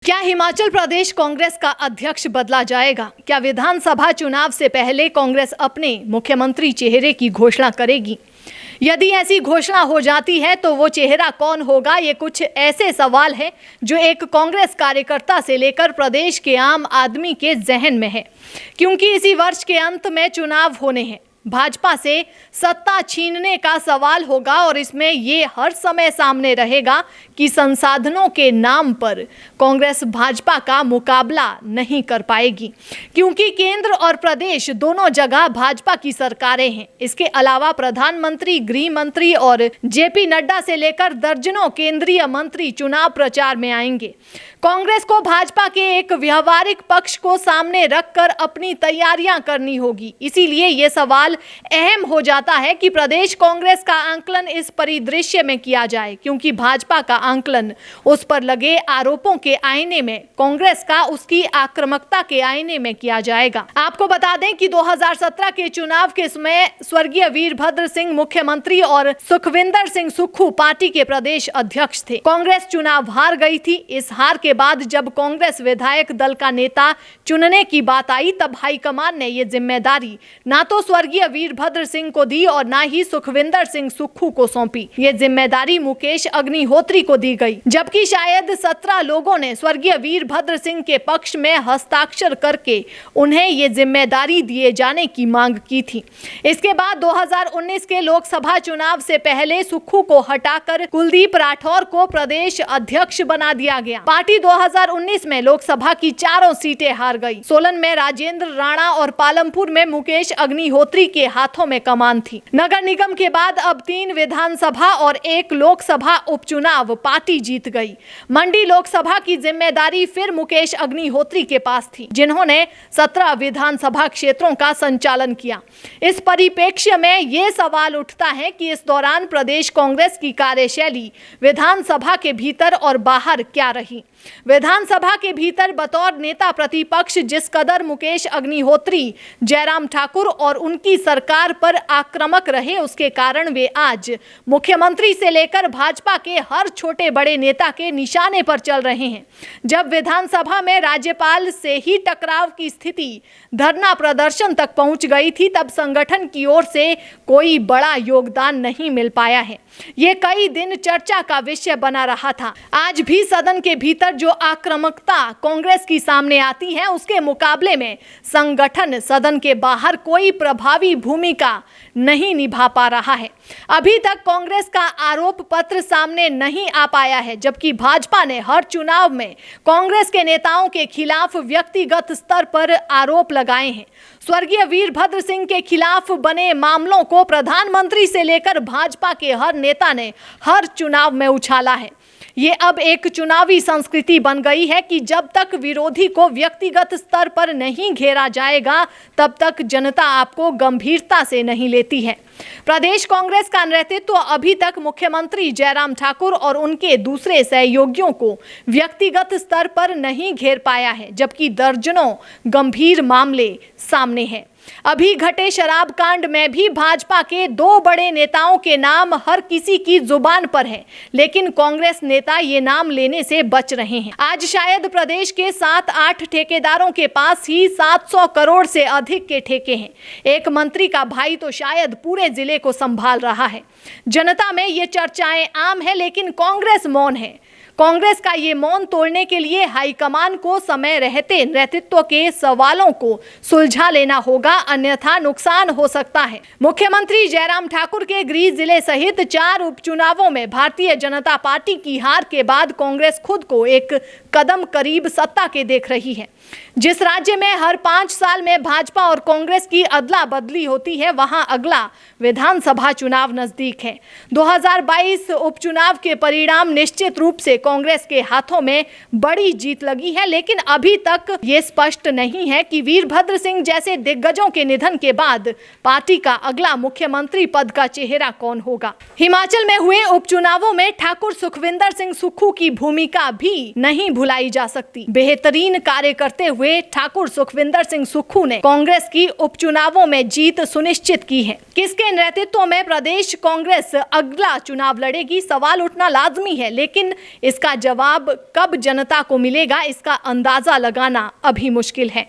क्या हिमाचल प्रदेश कांग्रेस का अध्यक्ष बदला जाएगा? क्या विधानसभा चुनाव से पहले कांग्रेस अपने मुख्यमंत्री चेहरे की घोषणा करेगी? यदि ऐसी घोषणा हो जाती है तो वो चेहरा कौन होगा? ये कुछ ऐसे सवाल हैं जो एक कांग्रेस कार्यकर्ता से लेकर प्रदेश के आम आदमी के जहन में है, क्योंकि इसी वर्ष के अंत में चुनाव होने हैं। भाजपा से सत्ता छीनने का सवाल होगा और इसमें ये हर समय सामने रहेगा कि संसाधनों के नाम पर कांग्रेस भाजपा का मुकाबला नहीं कर पाएगी, क्योंकि केंद्र और प्रदेश दोनों जगह भाजपा की सरकारें हैं। इसके अलावा प्रधानमंत्री, गृह मंत्री और जेपी नड्डा से लेकर दर्जनों केंद्रीय मंत्री चुनाव प्रचार में आएंगे। कांग्रेस को भाजपा के एक व्यवहारिक पक्ष को सामने रखकर अपनी तैयारियां करनी होगी। इसीलिए ये सवाल अहम हो जाता है कि प्रदेश कांग्रेस का आंकलन इस परिदृश्य में किया जाए, क्योंकि भाजपा का आंकलन उस पर लगे आरोपों के आईने में, कांग्रेस का उसकी आक्रामकता के आईने में किया जाएगा। आपको बता दें कि 2017 के चुनाव के समय स्वर्गीय वीरभद्र सिंह मुख्यमंत्री और सुखविंदर सिंह सुक्खू पार्टी के प्रदेश अध्यक्ष थे। कांग्रेस चुनाव हार गई थी। इस हार के बाद जब कांग्रेस विधायक दल का नेता चुनने की बात आई, तब हाईकमान ने ये जिम्मेदारी ना तो स्वर्गीय वीरभद्र सिंह को दी और ना ही सुखविंदर सिंह सुक्खू को सौंपी। ये जिम्मेदारी मुकेश अग्निहोत्री को दी गई, जबकि शायद 17 लोगों ने स्वर्गीय वीरभद्र सिंह के पक्ष में हस्ताक्षर करके उन्हें ये जिम्मेदारी दिए जाने की मांग की थी। इसके बाद 2019 के लोकसभा चुनाव से पहले सुक्खू को हटाकर कुलदीप राठौर को प्रदेश अध्यक्ष बना दिया गया। पार्टी 2019 में लोकसभा की 4 सीटें हार गई। सोलन में राजेंद्र राणा और पालमपुर में मुकेश अग्निहोत्री के हाथों में कमान थी। नगर निगम के बाद अब 3 विधानसभा और 1 लोकसभा उपचुनाव पार्टी जीत गई। मंडी लोकसभा की जिम्मेदारी फिर मुकेश अग्निहोत्री के पास थी, जिन्होंने 17 विधानसभा क्षेत्रों का संचालन किया। इस परिप्रेक्ष्य में ये सवाल उठता है कि इस दौरान प्रदेश कांग्रेस की कार्यशैली विधानसभा के भीतर और बाहर क्या रही। विधानसभा के भीतर बतौर नेता प्रतिपक्ष जिस कदर मुकेश अग्निहोत्री, जयराम ठाकुर और उनकी सरकार पर आक्रामक रहे, उसके कारण वे आज मुख्यमंत्री से लेकर भाजपा के हर छोटे बड़े नेता के निशाने पर चल रहे हैं। जब विधानसभा में राज्यपाल से ही टकराव की स्थिति धरना प्रदर्शन तक पहुंच गई थी, तब संगठन की ओर से कोई बड़ा योगदान नहीं मिल पाया है। ये कई दिन चर्चा का विषय बना रहा था। आज भी सदन के भीतर जो आक्रामकता कांग्रेस की सामने आती है, उसके मुकाबले में संगठन सदन के बाहर कोई प्रभावी भूमिका नहीं निभा पा रहा है। अभी तक कांग्रेस का आरोप पत्र सामने नहीं आ पाया है, जबकि भाजपा ने हर चुनाव में कांग्रेस के नेताओं के खिलाफ व्यक्तिगत स्तर पर आरोप लगाए हैं। स्वर्गीय वीरभद्र सिंह के खिलाफ बने मामलों को प्रधानमंत्री से लेकर भाजपा के हर नेता ने हर चुनाव में उछाला है। ये अब एक चुनावी संस्कृति बन गई है कि जब तक विरोधी को व्यक्तिगत स्तर पर नहीं घेरा जाएगा, तब तक जनता आपको गंभीरता से नहीं लेती है। प्रदेश कांग्रेस का नेतृत्व अभी तक मुख्यमंत्री जयराम ठाकुर और उनके दूसरे सहयोगियों को व्यक्तिगत स्तर पर नहीं घेर पाया है, जबकि दर्जनों गंभीर मामले सामने हैं। अभी घटे शराब कांड में भी भाजपा के 2 बड़े नेताओं के नाम हर किसी की जुबान पर है, लेकिन कांग्रेस नेता ये नाम लेने से बच रहे हैं। आज शायद प्रदेश के 7-8 ठेकेदारों के पास ही 700 करोड़ से अधिक के ठेके हैं। एक मंत्री का भाई तो शायद पूरे जिले को संभाल रहा है। जनता में ये चर्चाएं आम है, लेकिन कांग्रेस मौन है। कांग्रेस का ये मौन तोड़ने के लिए हाईकमान को समय रहते नेतृत्व के सवालों को सुलझा लेना होगा, अन्यथा नुकसान हो सकता है। मुख्यमंत्री जयराम ठाकुर के गृह जिले सहित 4 उपचुनावों में भारतीय जनता पार्टी की हार के बाद कांग्रेस खुद को एक कदम करीब सत्ता के देख रही है। जिस राज्य में हर 5 साल में भाजपा और कांग्रेस की अदला बदली होती है, वहां अगला विधानसभा चुनाव नजदीक है। 2022 उपचुनाव के परिणाम निश्चित रूप से कांग्रेस के हाथों में बड़ी जीत लगी है, लेकिन अभी तक ये स्पष्ट नहीं है कि वीरभद्र सिंह जैसे दिग्गजों के निधन के बाद पार्टी का अगला मुख्यमंत्री पद का चेहरा कौन होगा। हिमाचल में हुए उपचुनावों में ठाकुर सुखविंदर सिंह सुक्खू की भूमिका भी नहीं भुलाई जा सकती। बेहतरीन कार्य करते हुए ठाकुर सुखविंदर सिंह सुक्खू ने कांग्रेस की उपचुनावों में जीत सुनिश्चित की है। किसके नेतृत्व में प्रदेश कांग्रेस अगला चुनाव लड़ेगी, सवाल उठना लाजमी है, लेकिन इस इसका जवाब कब जनता को मिलेगा, इसका अंदाजा लगाना अभी मुश्किल है।